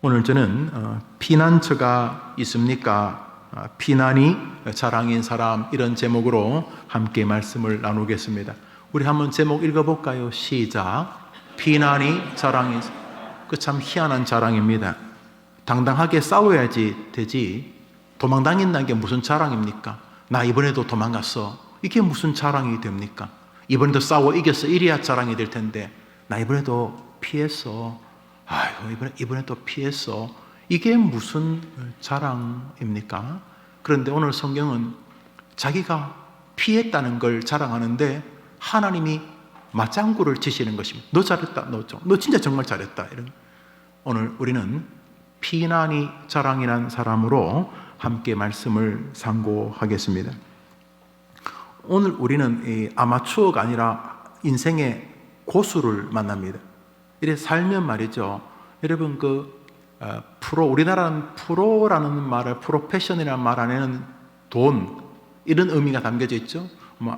오늘 저는 피난처가 있습니까? 피난이 자랑인 사람, 이런 제목으로 함께 말씀을 나누겠습니다. 우리 한번 제목 읽어볼까요? 시작. 피난이 자랑인 사람. 그 참 희한한 자랑입니다. 당당하게 싸워야지 되지, 도망다닌다는 게 무슨 자랑입니까? 나 이번에도 도망갔어, 이게 무슨 자랑이 됩니까? 이번에도 싸워 이겼어, 이래야 자랑이 될 텐데, 나 이번에도 피했어, 아이고 이번에도 피했어, 이게 무슨 자랑입니까? 그런데 오늘 성경은 자기가 피했다는 걸 자랑하는데 하나님이 맞장구를 치시는 것입니다. 너 잘했다, 너 진짜 정말 잘했다. 이런. 오늘 우리는 피난이 자랑이란 사람으로 함께 말씀을 상고하겠습니다. 오늘 우리는 아마추어가 아니라 인생의 고수를 만납니다. 이래 살면 말이죠, 여러분 우리나라는 프로라는 말을, 프로페셔널이라는 말 안에는 돈, 이런 의미가 담겨져 있죠.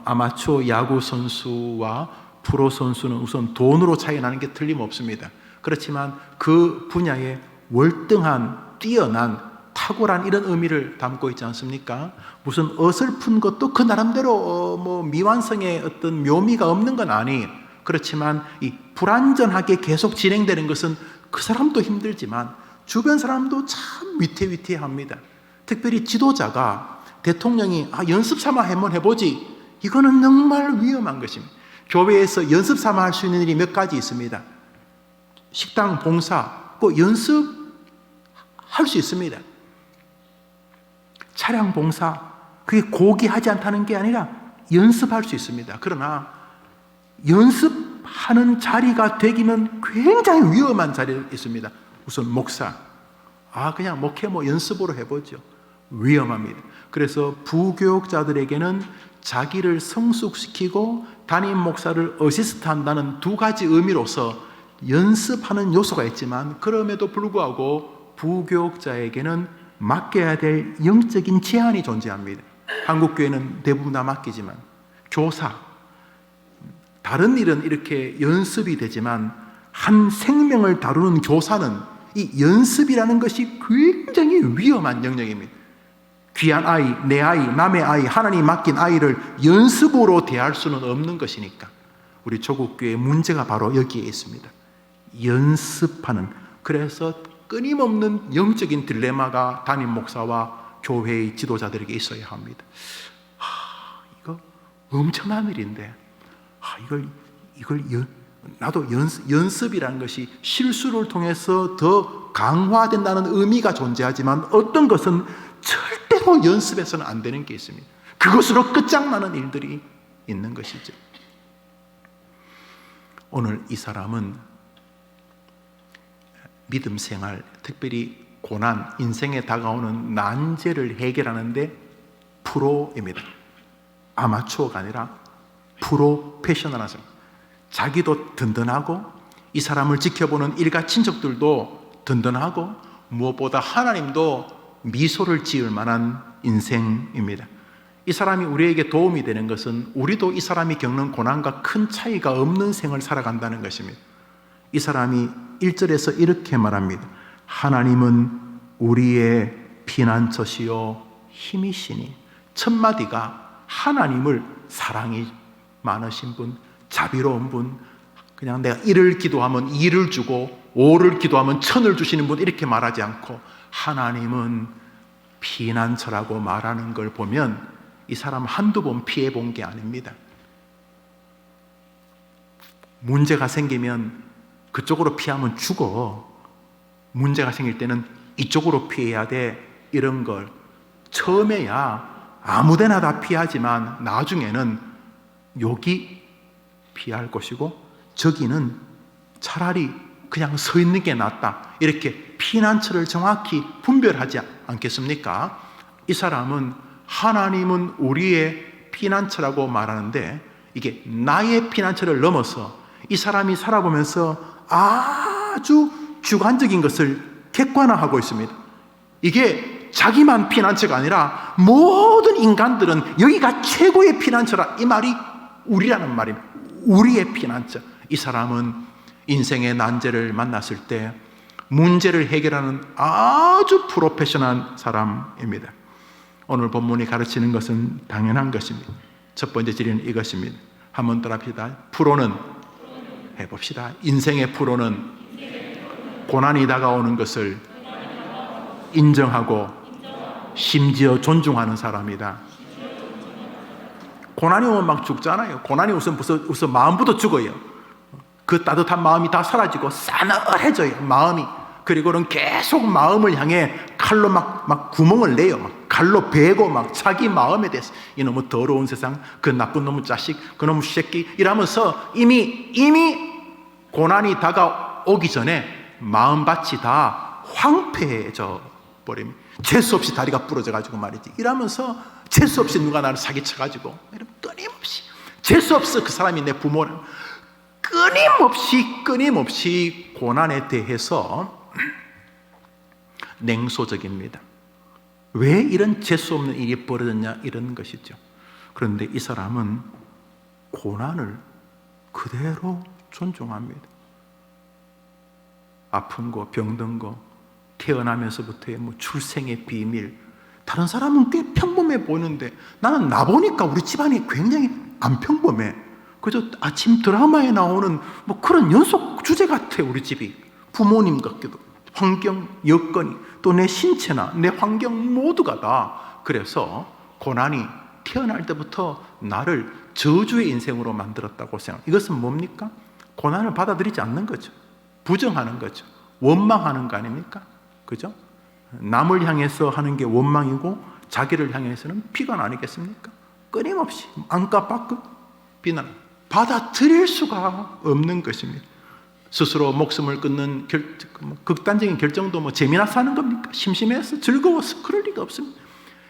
아마추어 야구 선수와 프로 선수는 우선 돈으로 차이 나는 게 틀림없습니다. 그렇지만 그 분야에 월등한, 뛰어난, 탁월한 이런 의미를 담고 있지 않습니까? 무슨 어설픈 것도 그 나름대로 미완성의 어떤 묘미가 없는 건 아니에요. 그렇지만 이 불완전하게 계속 진행되는 것은 그 사람도 힘들지만 주변 사람도 참 위태위태합니다. 특별히 지도자가, 대통령이 연습 삼아 한번 해보지, 이거는 정말 위험한 것입니다. 교회에서 연습 삼아 할 수 있는 일이 몇 가지 있습니다. 식당 봉사, 꼭 연습할 수 있습니다. 차량 봉사, 그게 고귀하지 않다는 게 아니라 연습할 수 있습니다. 그러나 연습하는 자리가 되기는 굉장히 위험한 자리가 있습니다. 우선 목사, 그냥 목회 연습으로 해보죠. 위험합니다. 그래서 부교육자들에게는 자기를 성숙시키고 담임 목사를 어시스트 한다는 두 가지 의미로서 연습하는 요소가 있지만, 그럼에도 불구하고 부교육자에게는 맡겨야 될 영적인 제한이 존재합니다. 한국교회는 대부분 다 맡기지만, 교사, 다른 일은 이렇게 연습이 되지만 한 생명을 다루는 교사는 이 연습이라는 것이 굉장히 위험한 영역입니다. 귀한 아이, 내 아이, 남의 아이, 하나님이 맡긴 아이를 연습으로 대할 수는 없는 것이니까 우리 조국교회의 문제가 바로 여기에 있습니다. 연습하는, 그래서 끊임없는 영적인 딜레마가 담임 목사와 교회의 지도자들에게 있어야 합니다. 이거 엄청난 일인데, 나도 연습이라는 것이 실수를 통해서 더 강화된다는 의미가 존재하지만, 어떤 것은 절대로 연습해서는 안 되는 게 있습니다. 그것으로 끝장나는 일들이 있는 것이죠. 오늘 이 사람은 믿음 생활, 특별히 고난, 인생에 다가오는 난제를 해결하는데 프로입니다. 아마추어가 아니라 프로페셔널한 사람. 자기도 든든하고 이 사람을 지켜보는 일가 친척들도 든든하고 무엇보다 하나님도 미소를 지을 만한 인생입니다. 이 사람이 우리에게 도움이 되는 것은 우리도 이 사람이 겪는 고난과 큰 차이가 없는 생을 살아간다는 것입니다. 이 사람이 1절에서 이렇게 말합니다. 하나님은 우리의 피난처시요 힘이시니. 첫 마디가 하나님을 사랑이 많으신 분, 자비로운 분, 그냥 내가 1을 기도하면 2를 주고 5를 기도하면 1000을 주시는 분, 이렇게 말하지 않고 하나님은 피난처라고 말하는 걸 보면 이 사람은 한두 번 피해 본 게 아닙니다. 문제가 생기면 그쪽으로 피하면 죽어. 문제가 생길 때는 이쪽으로 피해야 돼. 이런 걸 처음에야 아무데나 다 피하지만 나중에는 여기 피할 것이고 저기는 차라리 그냥 서 있는 게 낫다, 이렇게 피난처를 정확히 분별하지 않겠습니까? 이 사람은 하나님은 우리의 피난처라고 말하는데, 이게 나의 피난처를 넘어서 이 사람이 살아보면서 아주 주관적인 것을 객관화하고 있습니다. 이게 자기만 피난처가 아니라 모든 인간들은 여기가 최고의 피난처라, 이 말이 우리라는 말입니다. 우리의 피난처. 이 사람은 인생의 난제를 만났을 때 문제를 해결하는 아주 프로페셔널한 사람입니다. 오늘 본문이 가르치는 것은 당연한 것입니다. 첫 번째 진리는 이것입니다. 한번 따라합시다. 프로는 해봅시다. 인생의 프로는 고난이 다가오는 것을 인정하고 심지어 존중하는 사람이다. 고난이 오면 막 죽잖아요. 고난이 우선 마음부터 죽어요. 그 따뜻한 마음이 다 사라지고 싸늘해져요, 마음이. 그리고는 계속 마음을 향해 칼로 막 구멍을 내요. 막 칼로 베고 막 자기 마음에 대해서 이놈의 더러운 세상, 그 나쁜 놈의 자식, 그놈의 새끼 이러면서 이미 고난이 다가오기 전에 마음밭이 다 황폐해져 버립니다. 재수없이 다리가 부러져 가지고 말이지. 이러면서 재수없이 누가 나를 사기쳐 가지고 끊임없이 재수없어 그 사람이 내 부모랑 끊임없이 고난에 대해서 냉소적입니다. 왜 이런 재수없는 일이 벌어졌냐 이런 것이죠. 그런데 이 사람은 고난을 그대로 존중합니다. 아픈 거, 병든 거, 태어나면서부터의 출생의 비밀. 다른 사람은 꽤 평범해 보이는데 나는 나 보니까 우리 집안이 굉장히 안 평범해. 그저 아침 드라마에 나오는 그런 연속 주제 같아. 우리 집이 부모님 같기도, 환경, 여건이, 또 내 신체나 내 환경 모두가 다. 그래서 고난이 태어날 때부터 나를 저주의 인생으로 만들었다고 생각합니다. 이것은 뭡니까? 고난을 받아들이지 않는 거죠. 부정하는 거죠. 원망하는 거 아닙니까? 그죠? 남을 향해서 하는 게 원망이고 자기를 향해서는 비관 아니겠습니까? 끊임없이 안과 밖 비난, 받아들일 수가 없는 것입니다. 스스로 목숨을 끊는 극단적인 결정도 재미나 사는 겁니까? 심심해서 즐거워서 그럴 리가 없습니다.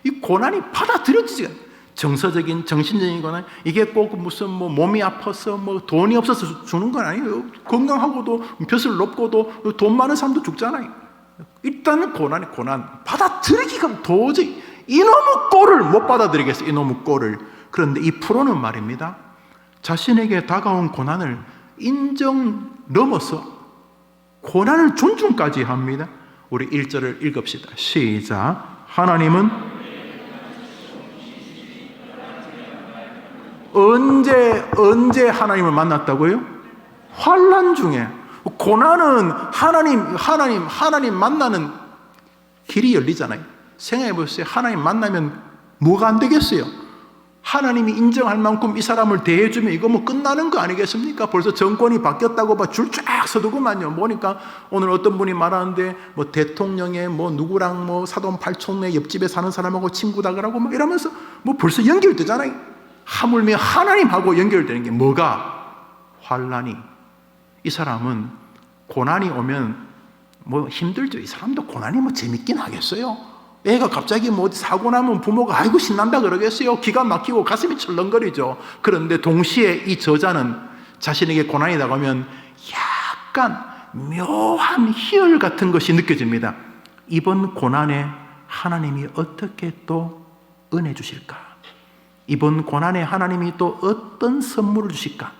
이 고난이 받아들여지지가 않아요. 정서적인 정신적인 고난, 이게 꼭 무슨 몸이 아파서 돈이 없어서 죽는 건 아니에요. 건강하고도 벼슬 높고도 돈 많은 사람도 죽잖아요. 일단은 고난 받아들이기가 도저히 이놈의 꼴을 못 받아들이겠어요. 이놈의 꼴을. 그런데 이 프로는 말입니다, 자신에게 다가온 고난을 인정 넘어서 고난을 존중까지 합니다. 우리 1절을 읽읍시다. 시작. 하나님은 언제 하나님을 만났다고요? 환난 중에. 고난은 하나님 만나는 길이 열리잖아요. 생각해 보세요. 하나님 만나면 뭐가 안 되겠어요? 하나님이 인정할 만큼 이 사람을 대해주면 이거 끝나는 거 아니겠습니까? 벌써 정권이 바뀌었다고 줄 쫙 서두구만요. 보니까 오늘 어떤 분이 말하는데 대통령의 누구랑 사돈 팔촌네 옆집에 사는 사람하고 친구다 그러고 이러면서 벌써 연결되잖아요. 하물며 하나님하고 연결되는 게 뭐가? 환난이. 이 사람은 고난이 오면 힘들죠. 이 사람도 고난이 재밌긴 하겠어요. 애가 갑자기 사고 나면 부모가 아이고 신난다 그러겠어요. 기가 막히고 가슴이 철렁거리죠. 그런데 동시에 이 저자는 자신에게 고난이 다가오면 약간 묘한 희열 같은 것이 느껴집니다. 이번 고난에 하나님이 어떻게 또 은혜 주실까? 이번 고난에 하나님이 또 어떤 선물을 주실까?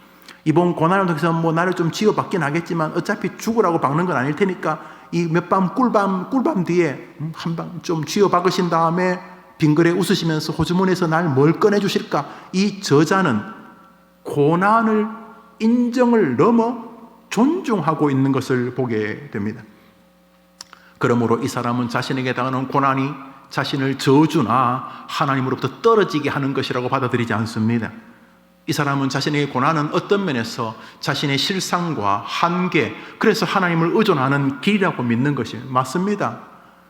이번 고난을 통해서 나를 좀 지어받긴 하겠지만 어차피 죽으라고 박는 건 아닐 테니까 이 몇 밤 꿀밤 뒤에 한 방 좀 쥐어박으신 다음에 빙그레 웃으시면서 호주머니에서 날 뭘 꺼내 주실까? 이 저자는 고난을 인정을 넘어 존중하고 있는 것을 보게 됩니다. 그러므로 이 사람은 자신에게 당하는 고난이 자신을 저주나 하나님으로부터 떨어지게 하는 것이라고 받아들이지 않습니다. 이 사람은 자신의 고난은 어떤 면에서 자신의 실상과 한계, 그래서 하나님을 의존하는 길이라고 믿는 것이 맞습니다.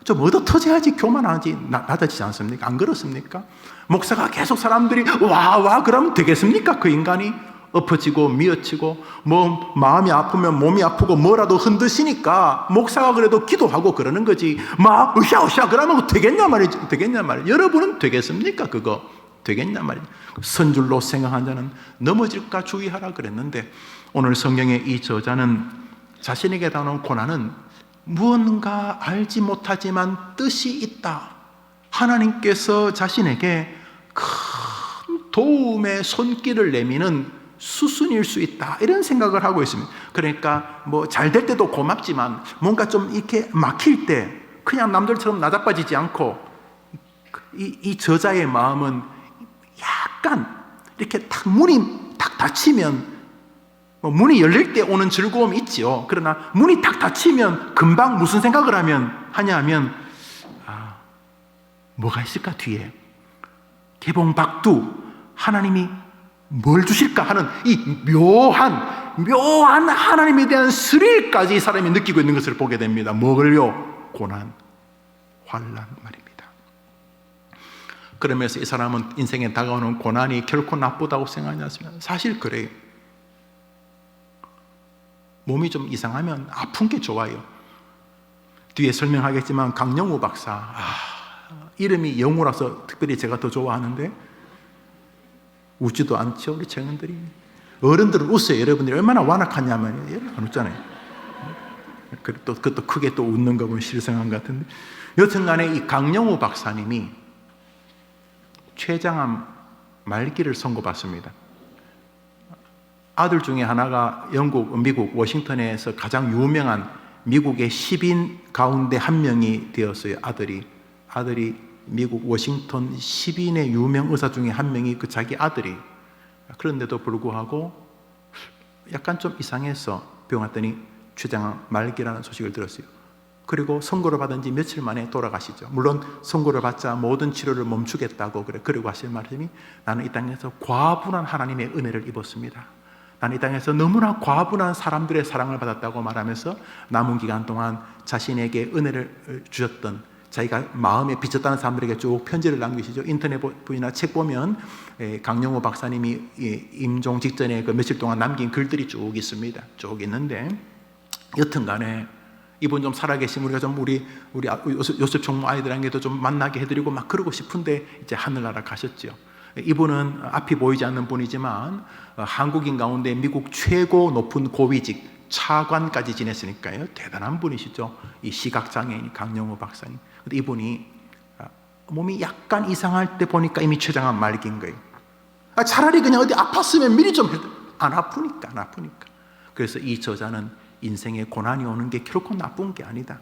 좀 얻어 터져야지 교만하지 낮아지지 않습니까? 안 그렇습니까? 목사가 계속 사람들이 와 그러면 되겠습니까? 그 인간이 엎어지고 미어치고 마음이 아프면 몸이 아프고 뭐라도 흔드시니까 목사가 그래도 기도하고 그러는 거지 으쌰 그러면 되겠냐 말이죠. 여러분은 되겠습니까? 그거 되겠냐 말이죠. 선줄로 생각한 자는 넘어질까 주의하라 그랬는데 오늘 성경의 이 저자는 자신에게 당하는 고난은 무언가 알지 못하지만 뜻이 있다. 하나님께서 자신에게 큰 도움의 손길을 내미는 수순일 수 있다, 이런 생각을 하고 있습니다. 그러니까 뭐 잘 될 때도 고맙지만 뭔가 좀 이렇게 막힐 때 그냥 남들처럼 나자빠지지 않고, 이 저자의 마음은 약간 이렇게 탁 문이 탁 닫히면, 문이 열릴 때 오는 즐거움이 있지요. 그러나 문이 탁 닫히면 금방 무슨 생각을 하냐면 뭐가 있을까 뒤에, 개봉박두, 하나님이 뭘 주실까 하는 이 묘한 하나님에 대한 스릴까지 이 사람이 느끼고 있는 것을 보게 됩니다. 뭐를요? 고난, 환난 말입니다. 그러면서 이 사람은 인생에 다가오는 고난이 결코 나쁘다고 생각하지 않습니다. 사실 그래요. 몸이 좀 이상하면 아픈 게 좋아요. 뒤에 설명하겠지만 강영우 박사, 이름이 영우라서 특별히 제가 더 좋아하는데 웃지도 않죠, 우리 청년들이. 어른들은 웃어요. 여러분들이 얼마나 완악하냐면 여러분 안 웃잖아요. 그것도 크게 또 웃는 거 보면 실성한 것 같은데, 여튼간에 이 강영우 박사님이 췌장암 말기를 선고받습니다. 아들 중에 하나가 미국 워싱턴에서 가장 유명한 미국의 10인 가운데 한 명이 되었어요. 아들이 미국 워싱턴 10인의 유명 의사 중에 한 명이 자기 아들이. 그런데도 불구하고 약간 좀 이상해서 병 왔더니 췌장암 말기라는 소식을 들었어요. 그리고 선고를 받은 지 며칠 만에 돌아가시죠. 물론 선고를 받자 모든 치료를 멈추겠다고 그리고 하실 말씀이, 나는 이 땅에서 과분한 하나님의 은혜를 입었습니다. 나는 이 땅에서 너무나 과분한 사람들의 사랑을 받았다고 말하면서 남은 기간 동안 자신에게 은혜를 주셨던, 자기가 마음에 비쳤다는 사람들에게 쭉 편지를 남기시죠. 인터넷이나 책 보면 강영호 박사님이 임종 직전에 그 며칠 동안 남긴 글들이 쭉 있습니다. 쭉 있는데, 여튼간에 이분 좀 살아계시면 우리가 좀 우리 요셉 총무 아이들에게도 좀 만나게 해드리고 막 그러고 싶은데 이제 하늘나라 가셨죠. 이분은 앞이 보이지 않는 분이지만 한국인 가운데 미국 최고 높은 고위직 차관까지 지냈으니까요. 대단한 분이시죠. 이 시각장애인 강영호 박사님. 근데 이분이 몸이 약간 이상할 때 보니까 이미 췌장암 말기인 거예요. 차라리 그냥 어디 아팠으면 미리 좀 해도 안 아프니까. 그래서 이 저자는 인생에 고난이 오는 게 결코 나쁜 게 아니다.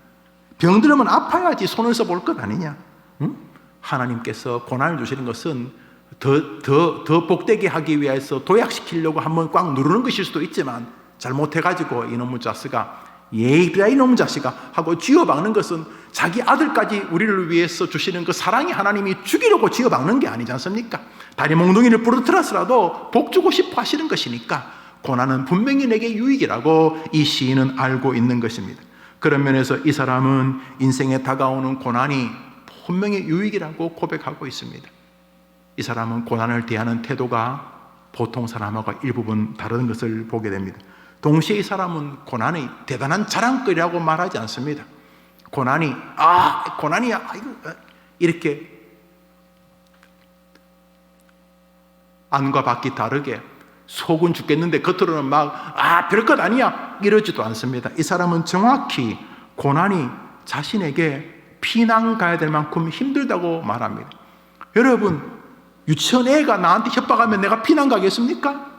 병들면 아파야지 손을 써볼 것 아니냐. 응? 하나님께서 고난을 주시는 것은 더 복되게 하기 위해서 도약시키려고 한번 꽉 누르는 것일 수도 있지만, 잘못해가지고 이놈의 자식아, 예비야 이놈의 자식아 하고 쥐어박는 것은 자기 아들까지 우리를 위해서 주시는 그 사랑의 하나님이 죽이려고 쥐어박는 게 아니지 않습니까? 다리 몽둥이를 부러뜨렸으라도 복 주고 싶어 하시는 것이니까 고난은 분명히 내게 유익이라고 이 시인은 알고 있는 것입니다. 그런 면에서 이 사람은 인생에 다가오는 고난이 분명히 유익이라고 고백하고 있습니다. 이 사람은 고난을 대하는 태도가 보통 사람하고 일부분 다른 것을 보게 됩니다. 동시에 이 사람은 고난이 대단한 자랑거리라고 말하지 않습니다. 고난이야 이렇게 안과 밖이 다르게 속은 죽겠는데 겉으로는 막 별것 아니야 이러지도 않습니다. 이 사람은 정확히 고난이 자신에게 피난 가야 될 만큼 힘들다고 말합니다. 여러분, 유치원 애가 나한테 협박하면 내가 피난 가겠습니까?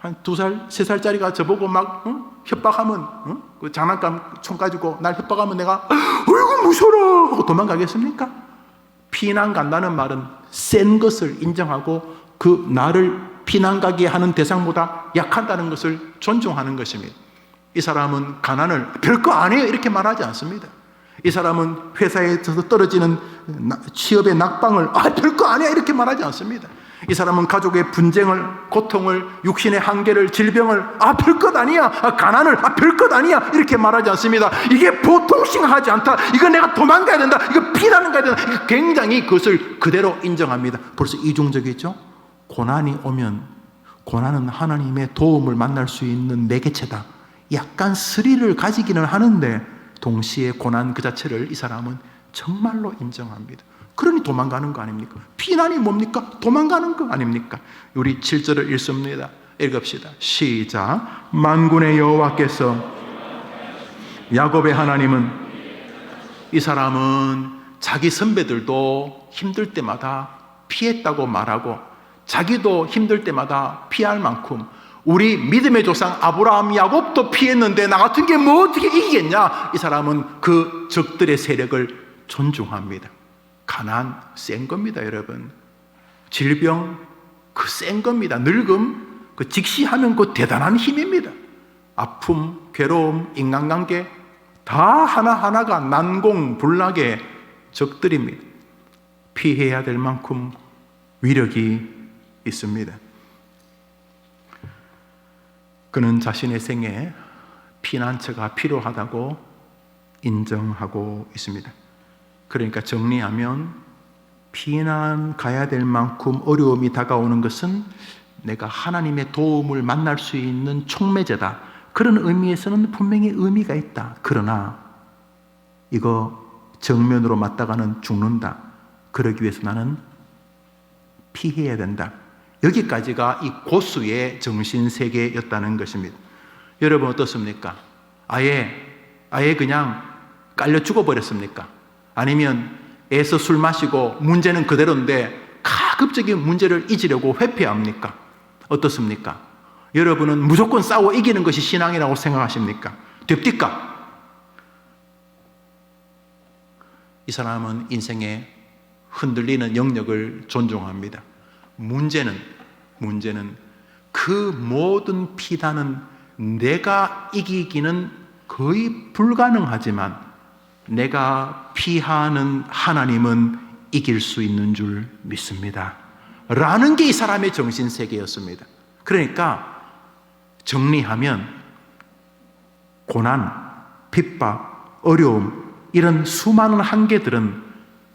한 2살, 3살짜리가 저보고 막 협박하면, 그 장난감 총 가지고 날 협박하면 내가 어이구 무서워라 하고 도망가겠습니까? 피난 간다는 말은 센 것을 인정하고 그 나를 피난 가게 하는 대상보다 약하다는 것을 존중하는 것입니다. 이 사람은 가난을 별거 아니에요 이렇게 말하지 않습니다. 이 사람은 회사에서 떨어지는 취업의 낙방을 별거 아니야 이렇게 말하지 않습니다. 이 사람은 가족의 분쟁을, 고통을, 육신의 한계를, 질병을 별것 아니야, 가난을 별것 아니야 이렇게 말하지 않습니다. 이게 보통 생각하지 않다, 이거 내가 도망가야 된다, 이거 피나는 가야 된다, 굉장히 그것을 그대로 인정합니다. 벌써 이중적이죠. 고난이 오면 고난은 하나님의 도움을 만날 수 있는 매개체다, 약간 스릴을 가지기는 하는데 동시에 고난 그 자체를 이 사람은 정말로 인정합니다. 그러니 도망가는 거 아닙니까? 피난이 뭡니까? 도망가는 거 아닙니까? 우리 7절을 읽습니다. 읽읍시다. 시작. 만군의 여호와께서, 야곱의 하나님은, 이 사람은 자기 선배들도 힘들 때마다 피했다고 말하고 자기도 힘들 때마다 피할 만큼 우리 믿음의 조상 아브라함, 야곱도 피했는데 나 같은 게 뭐 어떻게 이기겠냐? 이 사람은 그 적들의 세력을 존중합니다. 가난 센 겁니다, 여러분. 질병 그 센 겁니다. 늙음 그 직시하면 그 대단한 힘입니다. 아픔, 괴로움, 인간관계 다 하나하나가 난공불락의 적들입니다. 피해야 될 만큼 위력이 있습니다. 그는 자신의 생에 피난처가 필요하다고 인정하고 있습니다. 그러니까 정리하면 피난 가야 될 만큼 어려움이 다가오는 것은 내가 하나님의 도움을 만날 수 있는 촉매제다. 그런 의미에서는 분명히 의미가 있다. 그러나 이거 정면으로 맞다가는 죽는다. 그러기 위해서 나는 피해야 된다. 여기까지가 이 고수의 정신세계였다는 것입니다. 여러분 어떻습니까? 아예 그냥 깔려 죽어버렸습니까? 아니면 애서 술 마시고 문제는 그대로인데 가급적인 문제를 잊으려고 회피합니까? 어떻습니까? 여러분은 무조건 싸워 이기는 것이 신앙이라고 생각하십니까? 됩니까? 이 사람은 인생에 흔들리는 영역을 존중합니다. 문제는 그 모든 피단은 내가 이기기는 거의 불가능하지만 내가 피하는 하나님은 이길 수 있는 줄 믿습니다. 라는 게 이 사람의 정신세계였습니다. 그러니까 정리하면 고난, 핍박, 어려움 이런 수많은 한계들은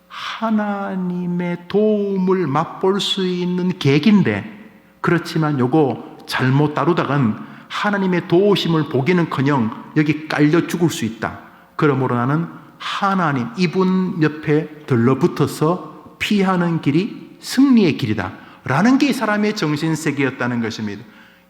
하나님의 도움을 맛볼 수 있는 계기인데 그렇지만 요거 잘못 다루다간 하나님의 도우심을 보기는커녕 여기 깔려 죽을 수 있다. 그러므로 나는 하나님 이분 옆에 들러붙어서 피하는 길이 승리의 길이다 라는 게 이 사람의 정신세계였다는 것입니다.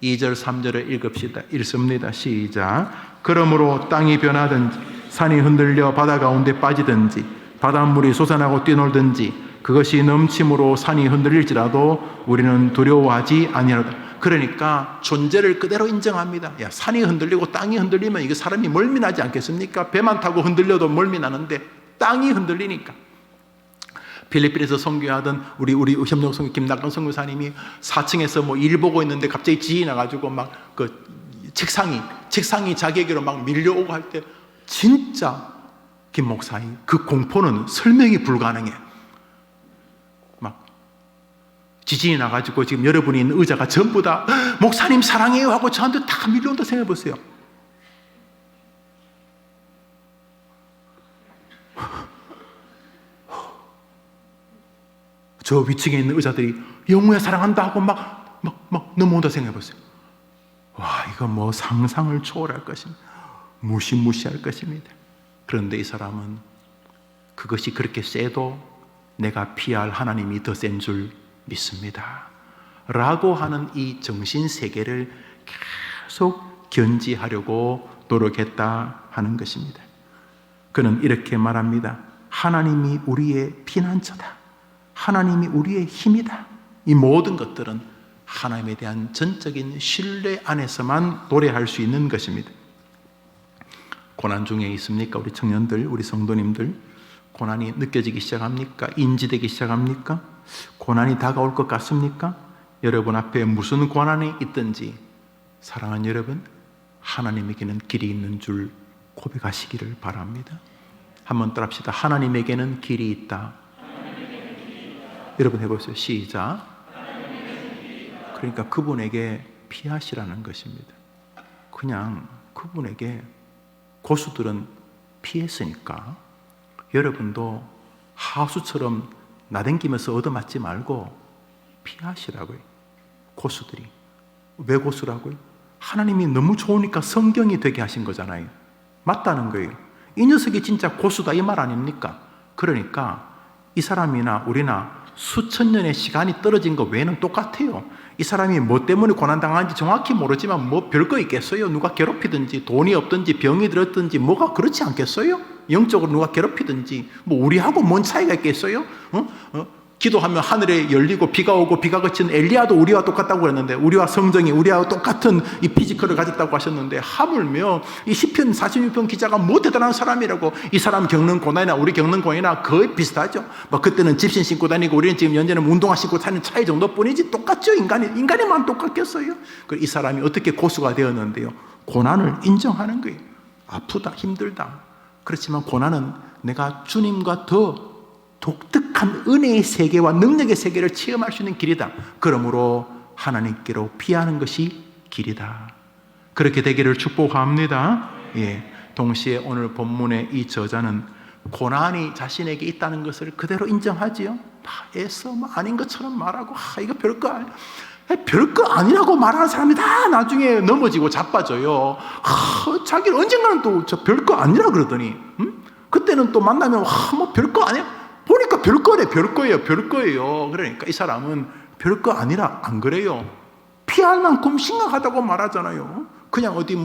2절 3절을 읽습니다. 시작. 그러므로 땅이 변하든지 산이 흔들려 바다 가운데 빠지든지 바닷물이 솟아나고 뛰놀든지 그것이 넘침으로 산이 흔들릴지라도 우리는 두려워하지 아니하리로다. 그러니까 존재를 그대로 인정합니다. 야, 산이 흔들리고 땅이 흔들리면 이거 사람이 멀미나지 않겠습니까? 배만 타고 흔들려도 멀미나는데 땅이 흔들리니까. 필리핀에서 선교하던 우리 협력 선교 김낙건 선교사님이 4층에서 뭐 일 보고 있는데 갑자기 지진이 나가지고 막 그 책상이 자기에게로 막 밀려오고 할 때 진짜 김 목사님 그 공포는 설명이 불가능해. 막 지진이 나가지고 지금 여러분이 있는 의자가 전부 다 목사님 사랑해요 하고 저한테 다 밀려온다 생각해 보세요. 저 위층에 있는 의자들이 영우야 사랑한다 하고 막 넘어온다 생각해 보세요. 와, 이거 뭐 상상을 초월할 것입니다. 무시무시할 것입니다. 그런데 이 사람은 그것이 그렇게 세도 내가 피할 하나님이 더 센 줄 믿습니다. 라고 하는 이 정신세계를 계속 견지하려고 노력했다 하는 것입니다. 그는 이렇게 말합니다. 하나님이 우리의 피난처다. 하나님이 우리의 힘이다. 이 모든 것들은 하나님에 대한 전적인 신뢰 안에서만 노래할 수 있는 것입니다. 고난 중에 있습니까? 우리 청년들, 우리 성도님들 고난이 느껴지기 시작합니까? 인지되기 시작합니까? 고난이 다가올 것 같습니까? 여러분 앞에 무슨 고난이 있든지 사랑하는 여러분, 하나님에게는 길이 있는 줄 고백하시기를 바랍니다. 한번 따라합시다. 하나님에게는 길이 있다. 여러분 해보세요. 시작. 그러니까 그분에게 피하시라는 것입니다. 그냥 그분에게 고수들은 피했으니까 여러분도 하수처럼 나댕기면서 얻어맞지 말고 피하시라고요. 고수들이. 왜 고수라고요? 하나님이 너무 좋으니까 성경이 되게 하신 거잖아요. 맞다는 거예요. 이 녀석이 진짜 고수다 이 말 아닙니까? 그러니까 이 사람이나 우리나 수천 년의 시간이 떨어진 거 외에는 똑같아요. 이 사람이 뭐 때문에 고난당하는지 정확히 모르지만 뭐 별거 있겠어요? 누가 괴롭히든지 돈이 없든지 병이 들었든지 뭐가 그렇지 않겠어요? 영적으로 누가 괴롭히든지 뭐 우리하고 뭔 차이가 있겠어요? 기도하면 하늘에 열리고 비가 오고 비가 그치는 엘리야도 우리와 똑같다고 그랬는데, 우리와 성정이 우리와 똑같은 이 피지컬을 가졌다고 하셨는데, 하물며 이 시편 46편 기자가 뭐 대단한 사람이라고. 이 사람 겪는 고난이나 우리 겪는 고난이나 거의 비슷하죠. 뭐 그때는 집신 신고 다니고 우리는 지금 현재는 운동화 신고 다니는 차이 정도뿐이지 똑같죠. 인간이만 똑같겠어요. 그리고 이 사람이 어떻게 고수가 되었는데요, 고난을 인정하는 거예요. 아프다, 힘들다. 그렇지만 고난은 내가 주님과 더 독특한 은혜의 세계와 능력의 세계를 체험할 수 있는 길이다. 그러므로 하나님께로 피하는 것이 길이다. 그렇게 되기를 축복합니다. 예. 동시에 오늘 본문의 이 저자는 고난이 자신에게 있다는 것을 그대로 인정하지요. 애써 아닌 것처럼 말하고, 이거 별거 아니야. 별거 아니라고 말하는 사람이 다 나중에 넘어지고 자빠져요. 자기를 언젠가는 또 저 별거 아니라 그러더니, 그때는 또 만나면 뭐 별거 아니야. 보니까 별거래, 별거예요. 그러니까 이 사람은 별거 아니라 안 그래요. 피할 만큼 심각하다고 말하잖아요. 그냥 어디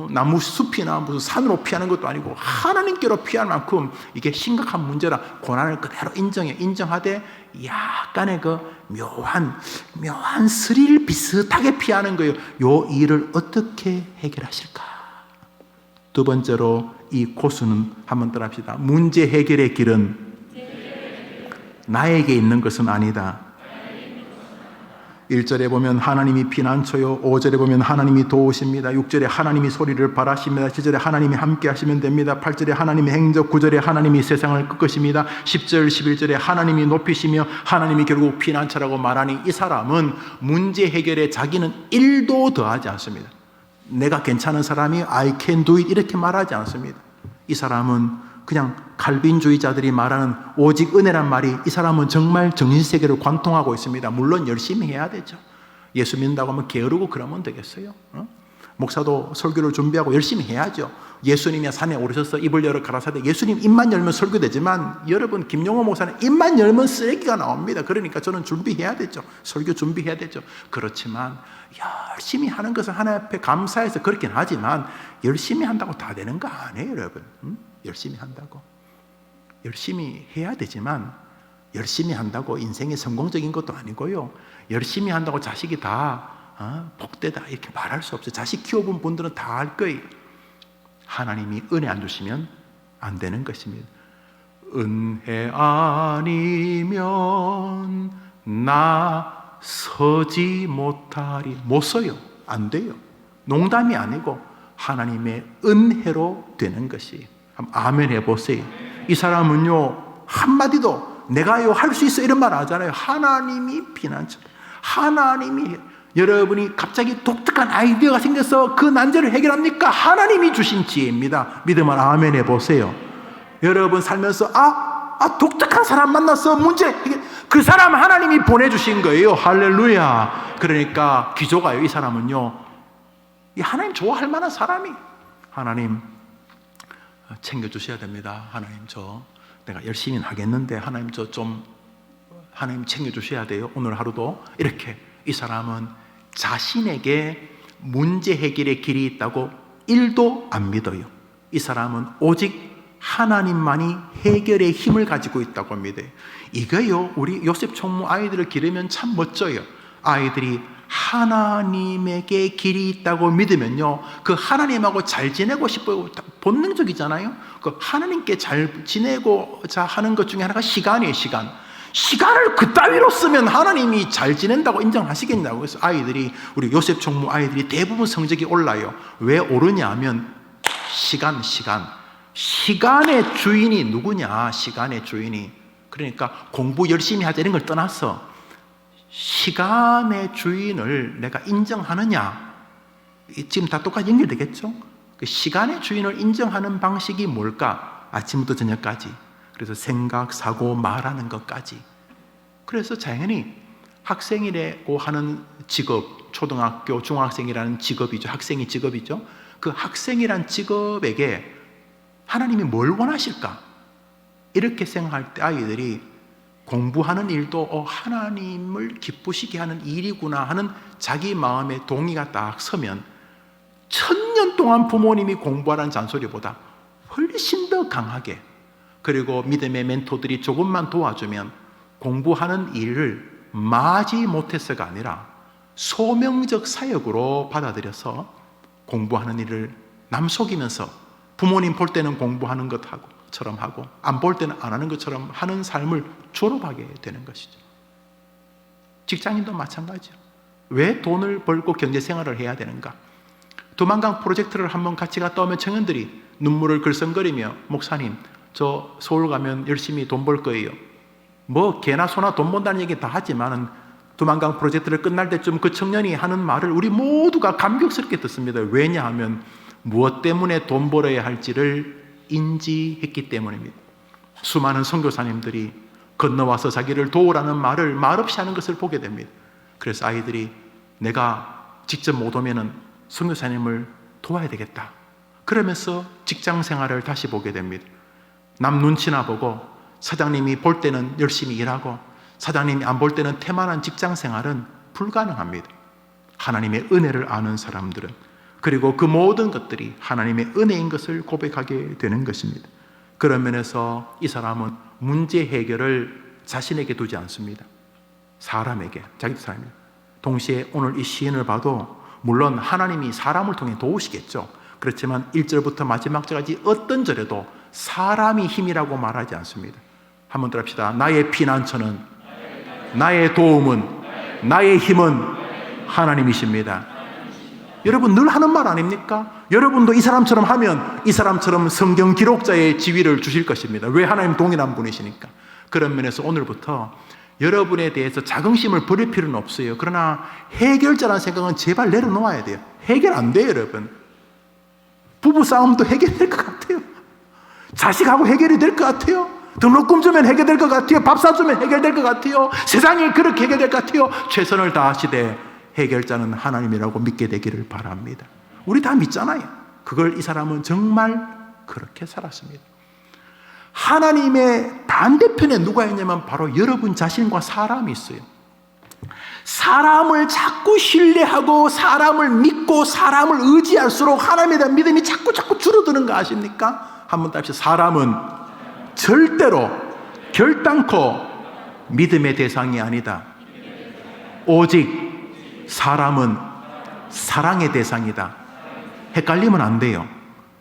나무 숲이나 무슨 산으로 피하는 것도 아니고 하나님께로 피할 만큼 이게 심각한 문제라 고난을 그대로 인정하되 약간의 그 묘한 스릴 비슷하게 피하는 거예요. 요 일을 어떻게 해결하실까? 두 번째로 이 고수는 한번 따라합시다. 문제 해결의 길은 나에게 있는 것은 아니다. 1절에 보면 하나님이 피난처요, 5절에 보면 하나님이 도우십니다, 6절에 하나님이 소리를 발하십니다, 7절에 하나님이 함께 하시면 됩니다, 8절에 하나님이 행적, 9절에 하나님이 세상을 끄끄십니다, 10절, 11절에 하나님이 높이시며 하나님이 결국 피난처라고 말하니, 이 사람은 문제 해결에 자기는 1도 더하지 않습니다. 내가 괜찮은 사람이 I can do it 이렇게 말하지 않습니다. 이 사람은 그냥 칼빈주의자들이 말하는 오직 은혜란 말이, 이 사람은 정말 정신세계를 관통하고 있습니다. 물론 열심히 해야 되죠. 예수 믿는다고 하면 게으르고 그러면 되겠어요? 목사도 설교를 준비하고 열심히 해야죠. 예수님이 산에 오르셔서 입을 열어 가라사대, 예수님 입만 열면 설교되지만 여러분, 김용호 목사는 입만 열면 쓰레기가 나옵니다. 그러니까 저는 준비해야 되죠. 설교 준비해야 되죠. 그렇지만 열심히 하는 것은 하나님 앞에 감사해서 그렇긴 하지만 열심히 한다고 다 되는 거 아니에요, 여러분. 열심히 한다고 열심히 해야 되지만, 열심히 한다고 인생이 성공적인 것도 아니고요, 열심히 한다고 자식이 다 복되다 이렇게 말할 수 없어요. 자식 키워본 분들은 다 알 거예요. 하나님이 은혜 안 주시면 안 되는 것입니다. 은혜 아니면 나 서지 못하리. 못 서요. 안 돼요. 농담이 아니고 하나님의 은혜로 되는 것이. 아멘 해보세요. 이 사람은요, 한마디도 내가요 할 수 있어 이런 말 하잖아요. 하나님이 피난처. 하나님이, 여러분이 갑자기 독특한 아이디어가 생겨서 그 난제를 해결합니까? 하나님이 주신 지혜입니다. 믿으면 아멘 해보세요. 여러분 살면서 독특한 사람 만났어, 문제 그 사람 하나님이 보내주신 거예요. 할렐루야. 그러니까 기조가요, 이 사람은요, 이 하나님 좋아할 만한 사람이, 하나님 챙겨주셔야 됩니다. 하나님 내가 열심히 하겠는데 하나님 하나님 챙겨주셔야 돼요. 오늘 하루도. 이렇게 이 사람은 자신에게 문제 해결의 길이 있다고 1도 안 믿어요. 이 사람은 오직 하나님만이 해결의 힘을 가지고 있다고 믿어요. 이거요, 우리 요셉 총무 아이들을 기르면 참 멋져요. 아이들이 하나님에게 길이 있다고 믿으면요, 그 하나님하고 잘 지내고 싶어요. 본능적이잖아요. 그 하나님께 잘 지내고자 하는 것 중에 하나가 시간이에요. 시간을 그따위로 쓰면 하나님이 잘 지낸다고 인정하시겠냐고. 그래서 우리 요셉 총무 아이들이 대부분 성적이 올라요. 왜 오르냐 하면 시간의 주인이 누구냐. 시간의 주인이, 그러니까 공부 열심히 하자 이런 걸 떠나서 시간의 주인을 내가 인정하느냐, 지금 다 똑같이 연결되겠죠? 그 시간의 주인을 인정하는 방식이 뭘까? 아침부터 저녁까지. 그래서 생각, 사고, 말하는 것까지. 그래서 당연히 학생이라고 하는 직업, 초등학교, 중학생이라는 직업이죠. 학생이 직업이죠. 그 학생이란 직업에게 하나님이 뭘 원하실까? 이렇게 생각할 때 아이들이 공부하는 일도 하나님을 기쁘시게 하는 일이구나 하는 자기 마음의 동의가 딱 서면 1000년 동안 부모님이 공부하라는 잔소리보다 훨씬 더 강하게, 그리고 믿음의 멘토들이 조금만 도와주면 공부하는 일을 마지 못해서가 아니라 소명적 사역으로 받아들여서 공부하는 일을 남 속이면서 부모님 볼 때는 공부하는 것처럼 하고 안 볼 때는 안 하는 것처럼 하는 삶을 졸업하게 되는 것이죠. 직장인도 마찬가지죠. 왜 돈을 벌고 경제생활을 해야 되는가? 두만강 프로젝트를 한번 같이 갔다 오면 청년들이 눈물을 글썽거리며 목사님, 저 서울 가면 열심히 돈 벌 거예요. 뭐 개나 소나 돈 번다는 얘기 다 하지만은 두만강 프로젝트를 끝날 때쯤 그 청년이 하는 말을 우리 모두가 감격스럽게 듣습니다. 왜냐하면 무엇 때문에 돈 벌어야 할지를 인지했기 때문입니다. 수많은 선교사님들이 건너와서 자기를 도우라는 말을 말없이 하는 것을 보게 됩니다. 그래서 아이들이 내가 직접 못 오면은 선교사님을 도와야 되겠다. 그러면서 직장 생활을 다시 보게 됩니다. 남 눈치나 보고 사장님이 볼 때는 열심히 일하고 사장님이 안 볼 때는 태만한 직장 생활은 불가능합니다. 하나님의 은혜를 아는 사람들은, 그리고 그 모든 것들이 하나님의 은혜인 것을 고백하게 되는 것입니다. 그런 면에서 이 사람은 문제 해결을 자신에게 두지 않습니다. 사람에게, 자기 사람에게. 동시에 오늘 이 시인을 봐도 물론 하나님이 사람을 통해 도우시겠죠. 그렇지만 1절부터 마지막 절까지 어떤 절에도 사람이 힘이라고 말하지 않습니다. 한번 들읍시다. 나의 피난처는, 나의 도움은, 나의 힘은 하나님이십니다. 여러분 늘 하는 말 아닙니까? 여러분도 이 사람처럼 하면 이 사람처럼 성경 기록자의 지위를 주실 것입니다. 왜? 하나님 동일한 분이시니까. 그런 면에서 오늘부터 여러분에 대해서 자긍심을 버릴 필요는 없어요. 그러나 해결자라는 생각은 제발 내려놓아야 돼요. 해결 안 돼요, 여러분. 부부싸움도 해결될 것 같아요. 자식하고 해결이 될 것 같아요. 등록금 주면 해결될 것 같아요. 밥 사주면 해결될 것 같아요. 세상이 그렇게 해결될 것 같아요. 최선을 다하시되 해결자는 하나님이라고 믿게 되기를 바랍니다. 우리 다 믿잖아요. 그걸 이 사람은 정말 그렇게 살았습니다. 하나님의 반대편에 누가 있냐면 바로 여러분 자신과 사람이 있어요. 사람을 자꾸 신뢰하고 사람을 믿고 사람을 의지할수록 하나님에 대한 믿음이 자꾸 줄어드는 거 아십니까? 한번 답시다. 사람은 절대로 결단코 믿음의 대상이 아니다. 오직 사람은 사랑의 대상이다. 헷갈리면 안 돼요.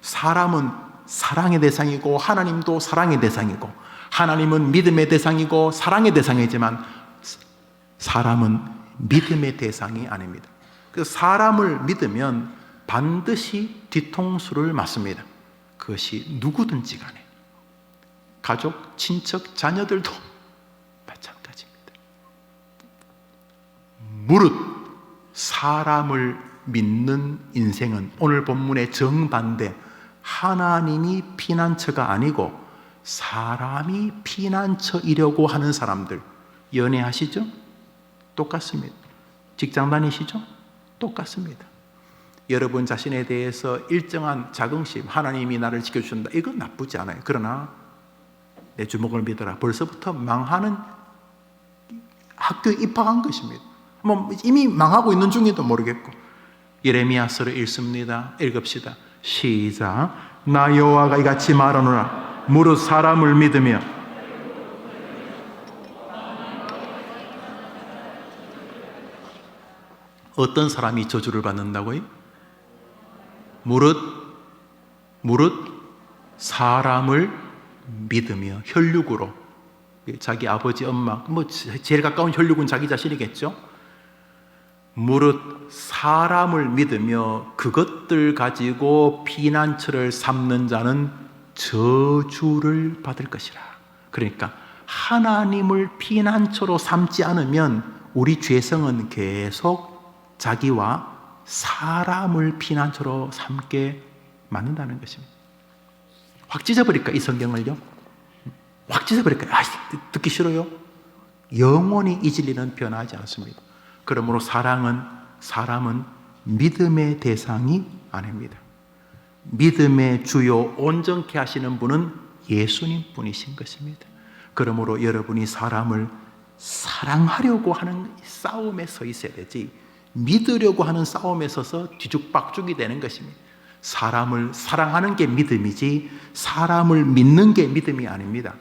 사람은 사랑의 대상이고 하나님도 사랑의 대상이고 하나님은 믿음의 대상이고 사랑의 대상이지만 사람은 믿음의 대상이 아닙니다. 그래서 사람을 믿으면 반드시 뒤통수를 맞습니다. 그것이 누구든지 간에 가족, 친척, 자녀들도 마찬가지입니다. 무릇 사람을 믿는 인생은 오늘 본문의 정반대, 하나님이 피난처가 아니고 사람이 피난처이려고 하는 사람들, 연애하시죠? 똑같습니다. 직장 다니시죠? 똑같습니다. 여러분 자신에 대해서 일정한 자긍심, 하나님이 나를 지켜주신다, 이건 나쁘지 않아요. 그러나 내 주먹을 믿어라, 벌써부터 망하는 학교에 입학한 것입니다. 뭐 이미 망하고 있는 중인도 모르겠고. 예레미야서를 읽습니다. 읽읍시다. 시작. 나 여호와가 이같이 말하노라. 무릇 사람을 믿으며 어떤 사람이 저주를 받는다고요? 무릇 사람을 믿으며, 혈육으로, 자기 아버지, 엄마, 뭐 제일 가까운 혈육은 자기 자신이겠죠. 무릇 사람을 믿으며 그것들 가지고 피난처를 삼는 자는 저주를 받을 것이라. 그러니까 하나님을 피난처로 삼지 않으면 우리 죄성은 계속 자기와 사람을 피난처로 삼게 만든다는 것입니다. 확 찢어버릴까, 이 성경을요? 확 찢어버릴까? 듣기 싫어요? 영원히 이 진리는 변하지 않습니다. 그러므로 사람은 믿음의 대상이 아닙니다. 믿음의 주요 온전케 하시는 분은 예수님 분이신 것입니다. 그러므로 여러분이 사람을 사랑하려고 하는 싸움에 서 있어야 되지, 믿으려고 하는 싸움에 서서 뒤죽박죽이 되는 것입니다. 사람을 사랑하는 게 믿음이지 사람을 믿는 게 믿음이 아닙니다.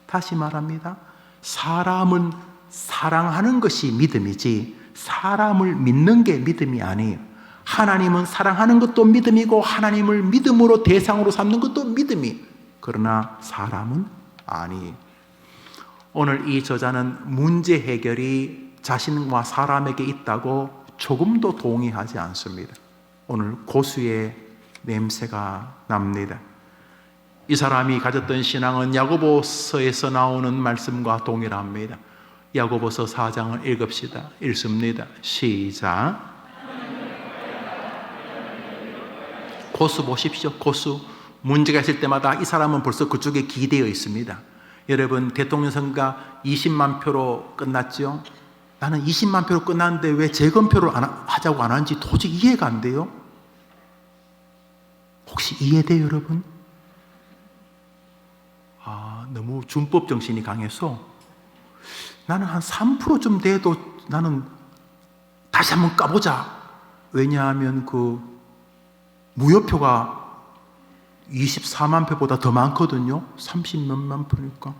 다시 말합니다. 사람은 사랑하는 것이 믿음이지 사람을 믿는 게 믿음이 아니에요. 하나님은 사랑하는 것도 믿음이고 하나님을 믿음으로 대상으로 삼는 것도 믿음이, 그러나 사람은 아니에요. 오늘 이 저자는 문제 해결이 자신과 사람에게 있다고 조금도 동의하지 않습니다. 오늘 고수의 냄새가 납니다. 이 사람이 가졌던 신앙은 야고보서에서 나오는 말씀과 동일합니다. 야고보서 4장을 읽읍시다. 읽습니다. 시작. 고수 보십시오. 고수. 문제가 있을 때마다 이 사람은 벌써 그쪽에 기대어 있습니다. 여러분, 대통령 선거가 20만 표로 끝났죠? 나는 20만 표로 끝났는데 왜 재검표를 하자고 안 하는지 도저히 이해가 안 돼요. 혹시 이해돼요, 여러분? 너무 준법 정신이 강해서 나는 한 3%좀 돼도 나는 다시 한번 까보자. 왜냐하면 그 무효표가 24만 표보다 더 많거든요. 30몇만 표니까.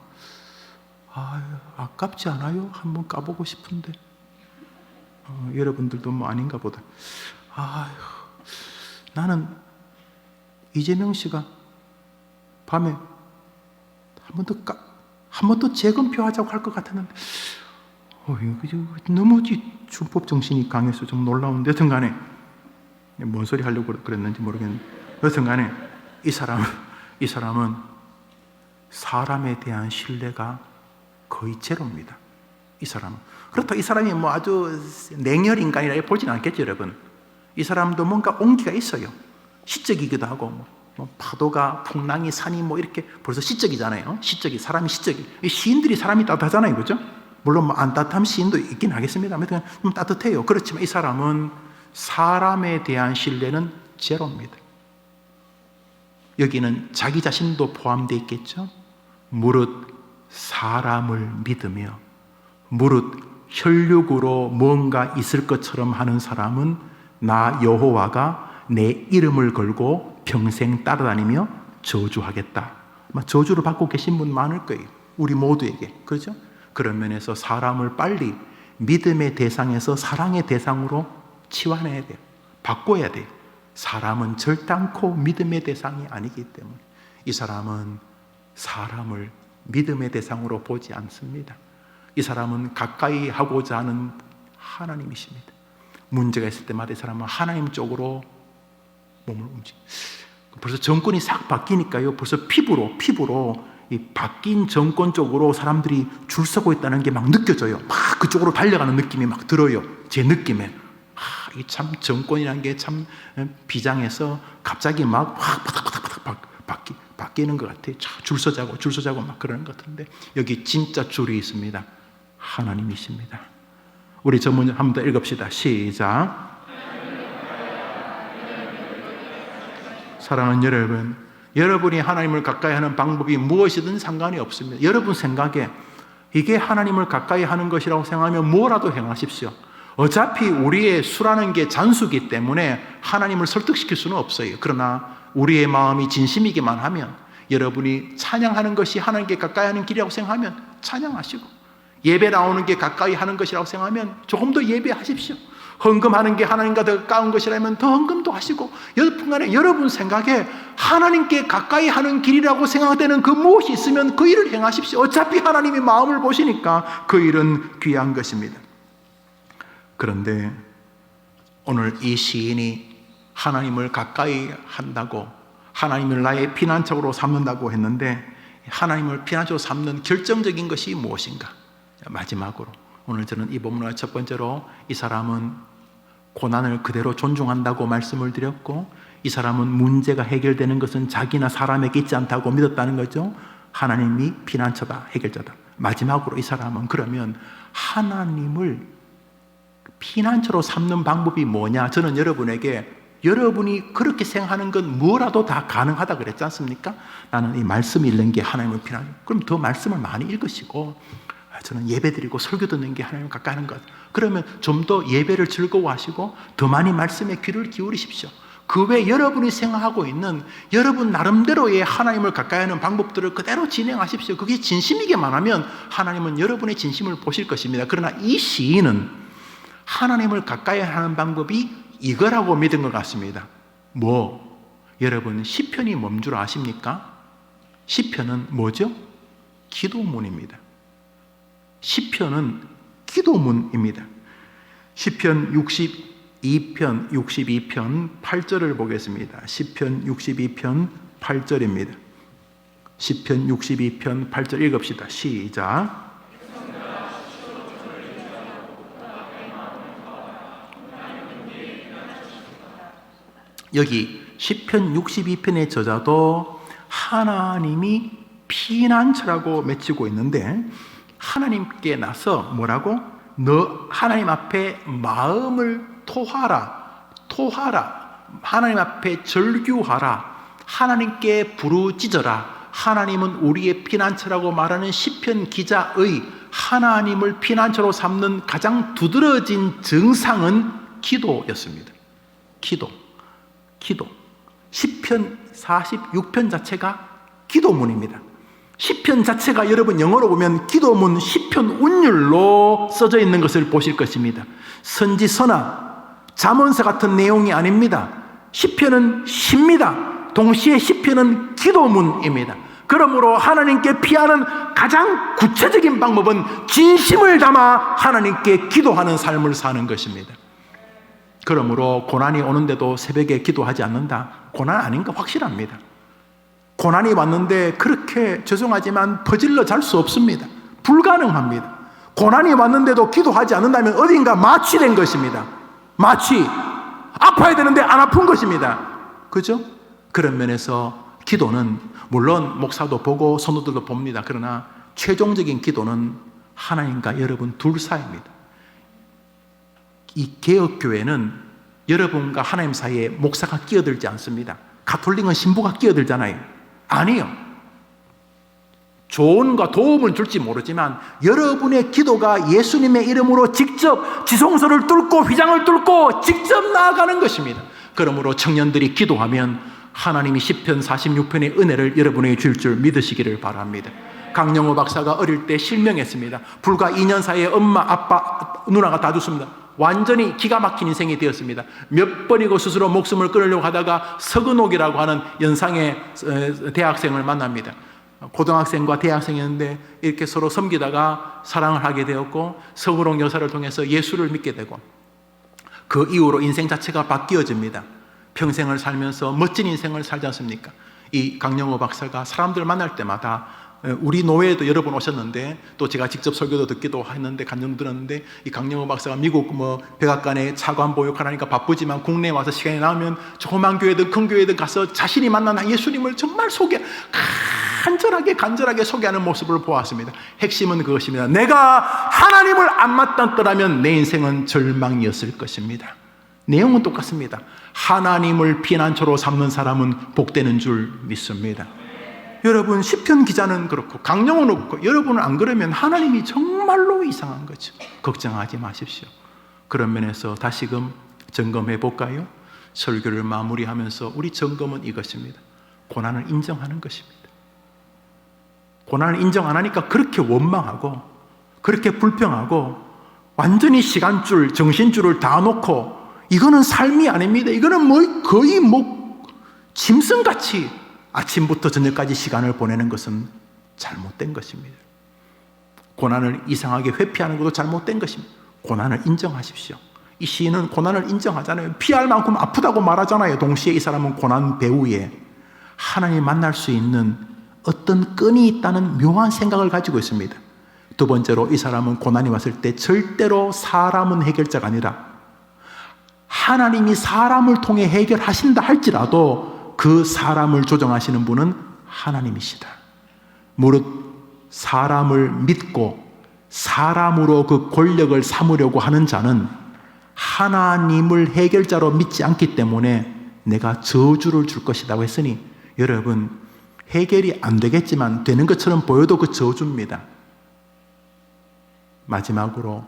아깝지 않아요? 한번 까보고 싶은데. 여러분들도 뭐 아닌가 보다. 나는 이재명 씨가 밤에 한 번 더 재검표 하자고 할 것 같았는데, 너무 준법 정신이 강해서 좀 놀라운데, 여튼 간에, 뭔 소리 하려고 그랬는지 모르겠는데, 여튼 간에, 이 사람은 사람에 대한 신뢰가 거의 제로입니다. 이 사람은. 그렇다고 이 사람이 뭐 아주 냉혈 인간이라 보진 않겠죠, 여러분. 이 사람도 뭔가 온기가 있어요. 시적이기도 하고, 뭐 파도가, 풍랑이, 산이 뭐 이렇게 벌써 시적이잖아요. 사람이 시적이. 시인들이 사람이 따뜻하잖아요, 그죠? 물론 뭐 안 따뜻한 시인도 있긴 하겠습니다만 좀 따뜻해요. 그렇지만 이 사람은 사람에 대한 신뢰는 제로입니다. 여기는 자기 자신도 포함되어 있겠죠. 무릇 사람을 믿으며 무릇 혈육으로 뭔가 있을 것처럼 하는 사람은 나 여호와가 내 이름을 걸고 평생 따라다니며 저주하겠다. 저주를 받고 계신 분 많을 거예요. 우리 모두에게. 그렇죠? 그런 면에서 사람을 빨리 믿음의 대상에서 사랑의 대상으로 치환해야 돼요. 바꿔야 돼요. 사람은 절대 않고 믿음의 대상이 아니기 때문에 이 사람은 사람을 믿음의 대상으로 보지 않습니다. 이 사람은 가까이 하고자 하는 하나님이십니다. 문제가 있을 때마다 이 사람은 하나님 쪽으로 몸을 움직여요. 벌써 정권이 싹 바뀌니까요. 벌써 피부로 이 바뀐 정권 쪽으로 사람들이 줄 서고 있다는 게 막 느껴져요. 막 그쪽으로 달려가는 느낌이 막 들어요. 제 느낌에. 이 참 정권이라는 게 참 비장해서 갑자기 막 바뀌는 것 같아요. 줄 서자고 막 그러는 것 같은데 여기 진짜 줄이 있습니다. 하나님이십니다. 우리 전문 한번 더 읽읍시다. 시작. 사랑하는 여러분, 여러분이 하나님을 가까이 하는 방법이 무엇이든 상관이 없습니다. 여러분 생각에 이게 하나님을 가까이 하는 것이라고 생각하면 뭐라도 행하십시오. 어차피 우리의 수라는 게 잔수기 때문에 하나님을 설득시킬 수는 없어요. 그러나 우리의 마음이 진심이기만 하면 여러분이 찬양하는 것이 하나님께 가까이 하는 길이라고 생각하면 찬양하시고 예배 나오는 게 가까이 하는 것이라고 생각하면 조금 더 예배하십시오. 헌금하는 게 하나님과 더 가까운 것이라면 더 헌금도 하시고 여러분간에 여러분 생각에 하나님께 가까이 하는 길이라고 생각되는 그 무엇이 있으면 그 일을 행하십시오. 어차피 하나님이 마음을 보시니까 그 일은 귀한 것입니다. 그런데 오늘 이 시인이 하나님을 가까이 한다고 하나님을 나의 피난처로 삼는다고 했는데 하나님을 피난처로 삼는 결정적인 것이 무엇인가? 마지막으로 오늘 저는 이 본문의 첫 번째로 이 사람은 고난을 그대로 존중한다고 말씀을 드렸고 이 사람은 문제가 해결되는 것은 자기나 사람에게 있지 않다고 믿었다는 거죠. 하나님이 피난처다, 해결자다. 마지막으로 이 사람은 그러면 하나님을 피난처로 삼는 방법이 뭐냐? 저는 여러분에게 여러분이 그렇게 생각하는 건 뭐라도 다 가능하다 그랬지 않습니까? 나는 이 말씀 읽는 게 하나님을 피난처. 그럼 더 말씀을 많이 읽으시고 저는 예배 드리고 설교 듣는 게 하나님 가까이 하는 것. 그러면 좀 더 예배를 즐거워하시고 더 많이 말씀에 귀를 기울이십시오. 그 외 여러분이 생각하고 있는 여러분 나름대로의 하나님을 가까이 하는 방법들을 그대로 진행하십시오. 그게 진심이게만 하면 하나님은 여러분의 진심을 보실 것입니다. 그러나 이 시인은 하나님을 가까이 하는 방법이 이거라고 믿은 것 같습니다. 여러분 시편이 뭔 줄 아십니까? 시편은 뭐죠? 기도문입니다. 시편은 기도문입니다. 시편 62편 8절을 보겠습니다. 시편 62편 8절입니다. 시편 62편 8절 읽읍시다. 시작. 여기 시편 62편의 저자도 하나님이 피난처라고 맺히고 있는데 하나님께 나서 뭐라고? 너 하나님 앞에 마음을 토하라. 하나님 앞에 절규하라. 하나님께 부르짖어라. 하나님은 우리의 피난처라고 말하는 시편 기자의 하나님을 피난처로 삼는 가장 두드러진 증상은 기도였습니다. 기도. 시편 46편 자체가 기도문입니다. 시편 자체가 여러분 영어로 보면 기도문 시편 운율로 써져 있는 것을 보실 것입니다. 선지서나 잠언서 같은 내용이 아닙니다. 시편은 시입니다. 동시에 시편은 기도문입니다. 그러므로 하나님께 피하는 가장 구체적인 방법은 진심을 담아 하나님께 기도하는 삶을 사는 것입니다. 그러므로 고난이 오는데도 새벽에 기도하지 않는다? 고난 아닌 거 확실합니다. 고난이 왔는데 그렇게 죄송하지만 퍼질러 잘 수 없습니다. 불가능합니다. 고난이 왔는데도 기도하지 않는다면 어딘가 마취된 것입니다. 마취. 아파야 되는데 안 아픈 것입니다. 그죠? 그런 면에서 기도는 물론 목사도 보고 성도들도 봅니다. 그러나 최종적인 기도는 하나님과 여러분 둘 사이입니다. 이 개혁교회는 여러분과 하나님 사이에 목사가 끼어들지 않습니다. 가톨릭은 신부가 끼어들잖아요. 아니요. 조언과 도움을 줄지 모르지만 여러분의 기도가 예수님의 이름으로 직접 지성소를 뚫고 휘장을 뚫고 직접 나아가는 것입니다. 그러므로 청년들이 기도하면 하나님이 시편 46편의 은혜를 여러분에게 줄 줄 믿으시기를 바랍니다. 강영호 박사가 어릴 때 실명했습니다. 불과 2년 사이에 엄마, 아빠, 누나가 다 죽습니다. 완전히 기가 막힌 인생이 되었습니다. 몇 번이고 스스로 목숨을 끊으려고 하다가 서근옥이라고 하는 연상의 대학생을 만납니다. 고등학생과 대학생이었는데 이렇게 서로 섬기다가 사랑을 하게 되었고 서근옥 여사를 통해서 예수를 믿게 되고 그 이후로 인생 자체가 바뀌어집니다. 평생을 살면서 멋진 인생을 살지 않습니까? 이 강영호 박사가 사람들 만날 때마다 우리 노회에도 여러 번 오셨는데 또 제가 직접 설교도 듣기도 했는데 간증도 들었는데 이 강영호 박사가 미국 백악관에 차관 보육하라니까 바쁘지만 국내에 와서 시간이 나오면 조그만 교회든 큰 교회든 가서 자신이 만난 예수님을 정말 간절하게 소개하는 모습을 보았습니다. 핵심은 그것입니다. 내가 하나님을 안 만났더라면 내 인생은 절망이었을 것입니다. 내용은 똑같습니다. 하나님을 피난처로 삼는 사람은 복되는 줄 믿습니다. 여러분 시편 기자는 그렇고 강령은 그렇고 여러분은 안 그러면 하나님이 정말로 이상한 거죠. 걱정하지 마십시오. 그런 면에서 다시금 점검해 볼까요? 설교를 마무리하면서 우리 점검은 이것입니다. 고난을 인정하는 것입니다. 고난을 인정 안 하니까 그렇게 원망하고 그렇게 불평하고 완전히 시간줄, 정신줄을 다 놓고 이거는 삶이 아닙니다. 이거는 거의 짐승같이 아침부터 저녁까지 시간을 보내는 것은 잘못된 것입니다. 고난을 이상하게 회피하는 것도 잘못된 것입니다. 고난을 인정하십시오. 이 시인은 고난을 인정하잖아요. 피할 만큼 아프다고 말하잖아요. 동시에 이 사람은 고난 배후에 하나님 만날 수 있는 어떤 끈이 있다는 묘한 생각을 가지고 있습니다. 두 번째로 이 사람은 고난이 왔을 때 절대로 사람은 해결자가 아니라 하나님이 사람을 통해 해결하신다 할지라도 그 사람을 조정하시는 분은 하나님이시다. 무릇 사람을 믿고 사람으로 그 권력을 삼으려고 하는 자는 하나님을 해결자로 믿지 않기 때문에 내가 저주를 줄 것이라고 했으니 여러분 해결이 안 되겠지만 되는 것처럼 보여도 그 저주입니다. 마지막으로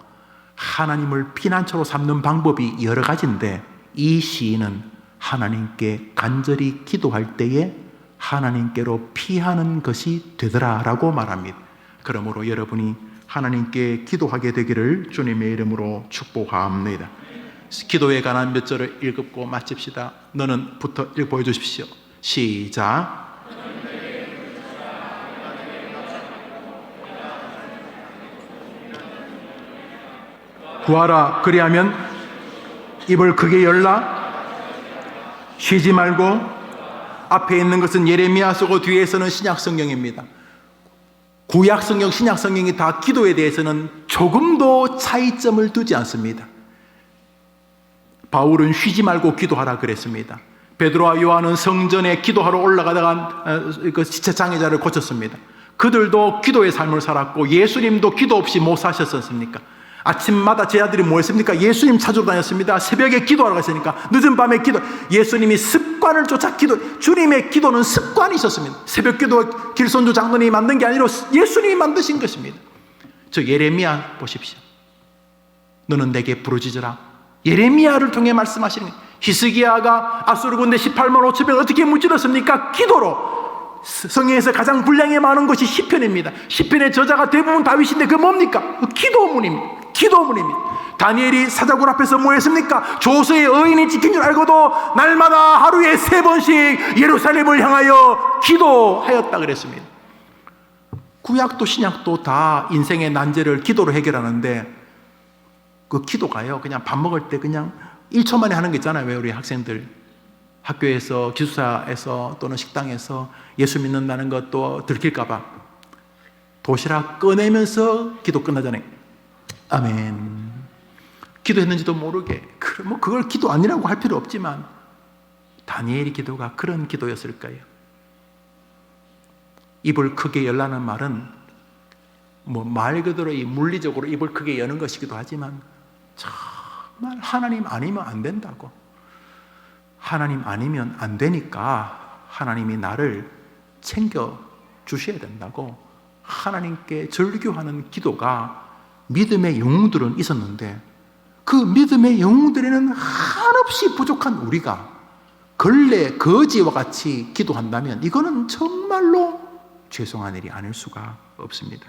하나님을 피난처로 삼는 방법이 여러 가지인데 이 시인은 하나님께 간절히 기도할 때에 하나님께로 피하는 것이 되더라라고 말합니다. 그러므로 여러분이 하나님께 기도하게 되기를 주님의 이름으로 축복합니다. 기도에 관한 몇 절을 읽고 마칩시다. 너는 부터 보여주십시오. 시작. 구하라, 그리하면 입을 크게 열라. 쉬지 말고. 앞에 있는 것은 예레미야 쓰고 뒤에서는 신약 성경입니다. 구약 성경, 신약 성경이 다 기도에 대해서는 조금도 차이점을 두지 않습니다. 바울은 쉬지 말고 기도하라 그랬습니다. 베드로와 요한은 성전에 기도하러 올라가다가 지체 장애자를 고쳤습니다. 그들도 기도의 삶을 살았고 예수님도 기도 없이 못 사셨었습니까? 아침마다 제 아들이 뭐 했습니까? 예수님 찾으러 다녔습니다. 새벽에 기도하러 갔으니까 늦은 밤에 기도. 예수님이 습관을 쫓아 기도. 주님의 기도는 습관이 있었습니다. 새벽 기도 길손주 장로님이 만든 게 아니라 예수님이 만드신 것입니다. 저 예레미야 보십시오. 너는 내게 부르짖으라. 예레미야를 통해 말씀하시는 거예요. 히스기야가 아수르 군대 18만 5천명 어떻게 무찔렀습니까? 기도로. 성경에서 가장 분량이 많은 것이 시편입니다. 시편의 저자가 대부분 다윗인데 그 뭡니까? 기도문입니다. 기도문입니다. 다니엘이 사자굴 앞에서 뭐 했습니까? 조서의 의인이 지킨 줄 알고도 날마다 하루에 3번씩 예루살렘을 향하여 기도하였다 그랬습니다. 구약도 신약도 다 인생의 난제를 기도로 해결하는데 그 기도가요, 그냥 밥 먹을 때 그냥 1초 만에 하는 거 있잖아요. 왜 우리 학생들 학교에서 기숙사에서 또는 식당에서 예수 믿는다는 것도 들킬까봐 도시락 꺼내면서 기도 끝나잖아요. 아멘. 기도했는지도 모르게. 뭐 그걸 기도 아니라고 할 필요 없지만 다니엘의 기도가 그런 기도였을까요? 입을 크게 열라는 말은 뭐 말 그대로 이 물리적으로 입을 크게 여는 것이기도 하지만 정말 하나님 아니면 안 된다고. 하나님 아니면 안 되니까 하나님이 나를 챙겨 주셔야 된다고. 하나님께 절규하는 기도가 믿음의 영웅들은 있었는데 그 믿음의 영웅들에는 한없이 부족한 우리가 걸레 거지와 같이 기도한다면 이거는 정말로 죄송한 일이 아닐 수가 없습니다.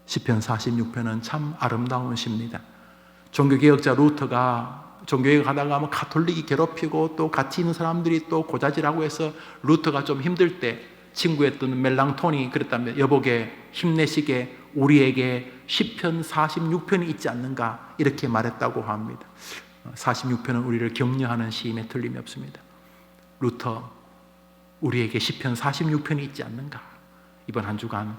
시편 46편은 참 아름다운 시입니다. 종교개혁자 루터가 종교에 가다가 뭐 가톨릭이 괴롭히고 또 같이 있는 사람들이 또 고자질하고 해서 루터가 좀 힘들 때 친구였던 멜랑톤이 그랬다면 여보게 힘내시게 우리에게 시편 46편이 있지 않는가 이렇게 말했다고 합니다. 46편은 우리를 격려하는 시임에 틀림이 없습니다. 루터 우리에게 시편 46편이 있지 않는가. 이번 한 주간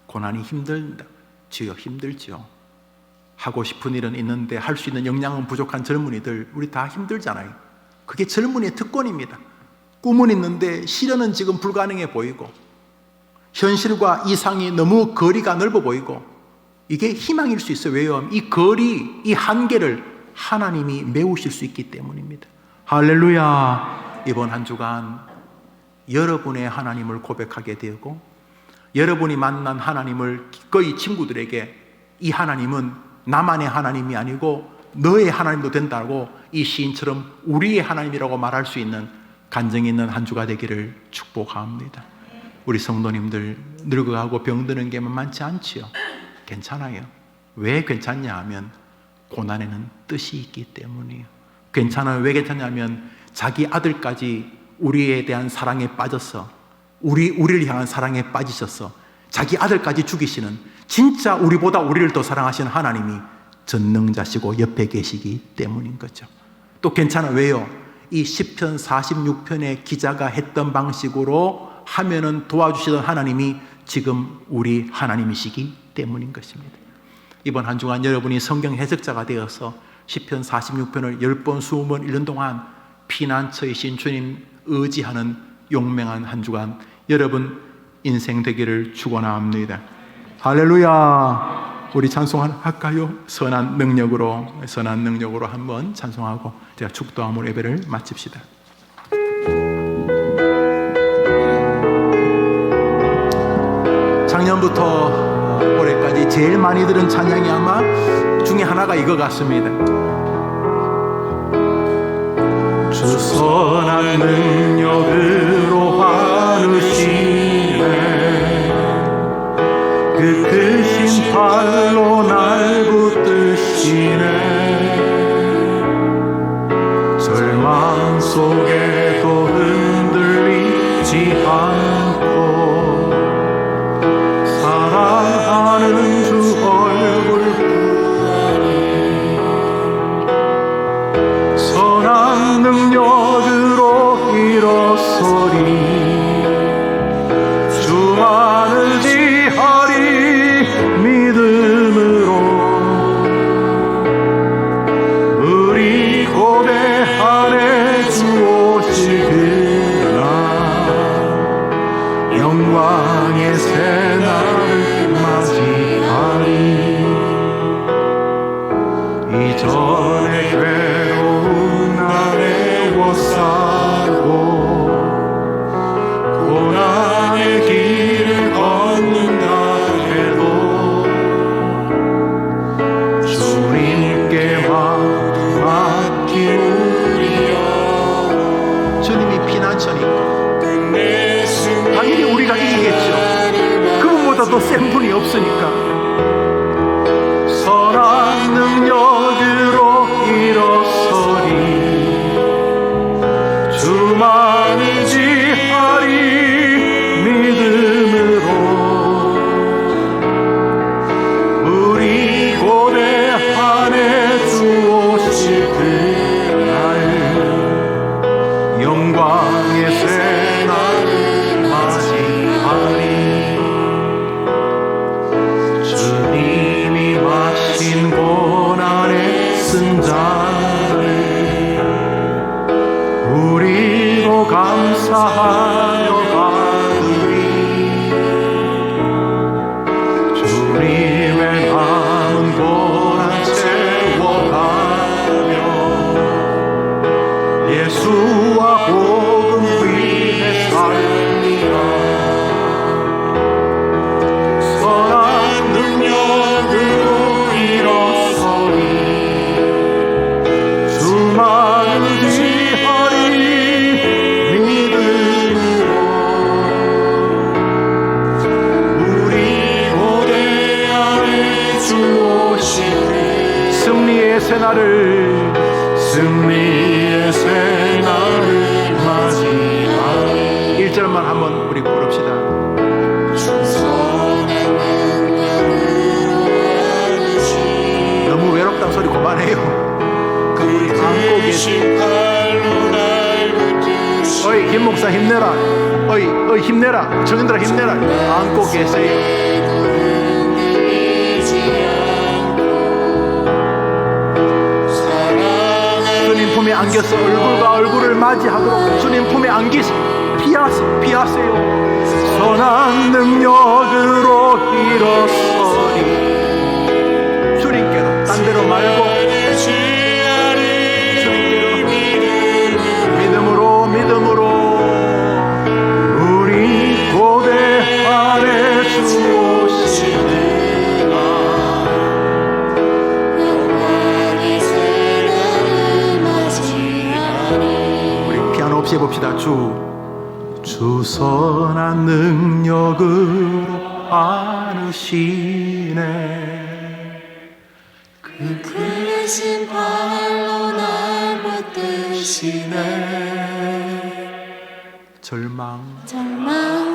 고난이 힘들다. 주여 힘들죠. 하고 싶은 일은 있는데 할 수 있는 역량은 부족한 젊은이들 우리 다 힘들잖아요. 그게 젊은이의 특권입니다. 꿈은 있는데 실현은 지금 불가능해 보이고 현실과 이상이 너무 거리가 넓어 보이고 이게 희망일 수 있어요. 왜요? 이 거리, 이 한계를 하나님이 메우실 수 있기 때문입니다. 할렐루야. 이번 한 주간 여러분의 하나님을 고백하게 되고 여러분이 만난 하나님을 기꺼이 친구들에게 이 하나님은 나만의 하나님이 아니고 너의 하나님도 된다고 이 시인처럼 우리의 하나님이라고 말할 수 있는 간증이 있는 한 주가 되기를 축복합니다. 우리 성도님들 늙어가고 병드는 게 만만치 않지요. 괜찮아요. 왜 괜찮냐 하면 고난에는 뜻이 있기 때문이에요. 괜찮아요. 왜 괜찮냐면 자기 아들까지 우리에 대한 사랑에 빠졌어. 우리를 향한 사랑에 빠지셨어. 자기 아들까지 죽이시는 진짜 우리보다 우리를 더 사랑하시는 하나님이 전능자시고 옆에 계시기 때문인 거죠. 또 괜찮아. 왜요? 이 시편 46편의 기자가 했던 방식으로 하면은 도와주시던 하나님이 지금 우리 하나님이시기 때문인 것입니다. 이번 한 주간 여러분이 성경 해석자가 되어서 시편 46편을 10번, 20번 읽는 동안 피난처이신 주님 의지하는 용맹한 한 주간 여러분 인생 되기를 축원합니다. 할렐루야. 우리 찬송할까요? 선한 능력으로 한번 찬송하고 제가 축도함으로 예배를 마칩시다. 작년부터 올해까지 제일 많이 들은 찬양이 아마 중에 하나가 이거 같습니다. 선한 능력으로 환으시네. 그 크신 팔로 날 붙드시네. 절망 속에도 흔들리지 않고 사랑하는 주 얼굴 선한 능력으로 일어서리. 주만을 지하리 믿음으로. 우리 고대 안에 주 오실 그날 영광의 새날을 맞이하리. 이전에 괴로운 날에 애워싸고 고난의 길을 걷는다 해도 주님께 맡기우리여. 주님이 피난처니까 당연히 우리가 이기겠죠. 그분보다 더 센 분이 없으니까. 선한 능력으로 일어서리. 주만을 지하리 믿음으로. 우리 고대 안에 주 오실 그날 영광의 새날을 맞이하리. 주님이 마신 고난의 쓴잔을 우리도 감사하며 받으리. 주님의 남은 고난 채워가며 예수와 복음 위에 살리라. 선한 능력으로 일어서리. 주만을 지하리 믿음으로. 우리 고대 안에 주 오실 승리의 새날을 맞이하리. 1절만 한번 우리 부릅시다. 너무 외롭다는 소리 그만해요. 그분이 안고 계신. 어이 김 목사 힘내라. 어이 힘내라. 청년들아 힘내라. 안고 계세요. 주님 품에 안겨서 얼굴과 얼굴을 맞이하도록 주님 품에 피하세요. 선한 능력으로 일어서리. 주님께로 딴 데로 말고 주님께로 믿음으로. 우리 고대 안에 주 오시는 우리 피아노 없이 해봅시다. 주 선한 능력으로 안으시네. 그 크신 발로 날 붙드시네. 절망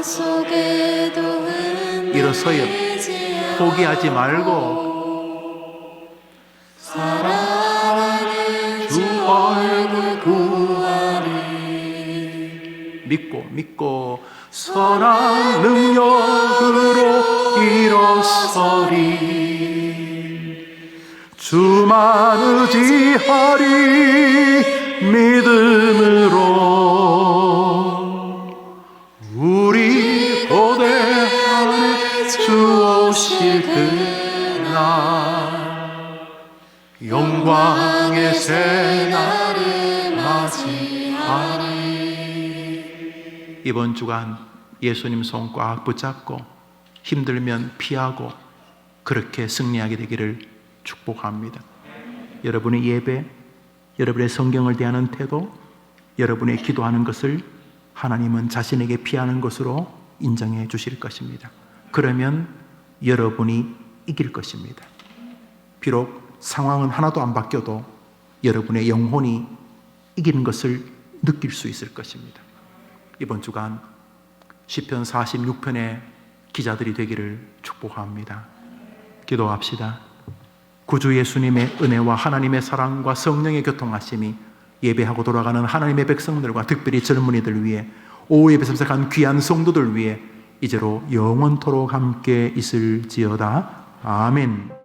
속에도 일어서요. 포기하지 말고 사랑하는 주 얼굴 구하리. 믿고 선한 능력으로 일어서리. 주만 의지하리 믿음으로. 우리 고대 안에 주 오실 그날 영광의 새날을 맞이하리. 이번 주간 예수님 손 꽉 붙잡고 힘들면 피하고 그렇게 승리하게 되기를 축복합니다. 여러분의 예배, 여러분의 성경을 대하는 태도, 여러분의 기도하는 것을 하나님은 자신에게 피하는 것으로 인정해 주실 것입니다. 그러면 여러분이 이길 것입니다. 비록 상황은 하나도 안 바뀌어도 여러분의 영혼이 이기는 것을 느낄 수 있을 것입니다. 이번 주간 시편 46편의 기자들이 되기를 축복합니다. 기도합시다. 구주 예수님의 은혜와 하나님의 사랑과 성령의 교통하심이 예배하고 돌아가는 하나님의 백성들과 특별히 젊은이들 위해 오후에 배석한 귀한 성도들 위해 이제로 영원토록 함께 있을지어다. 아멘.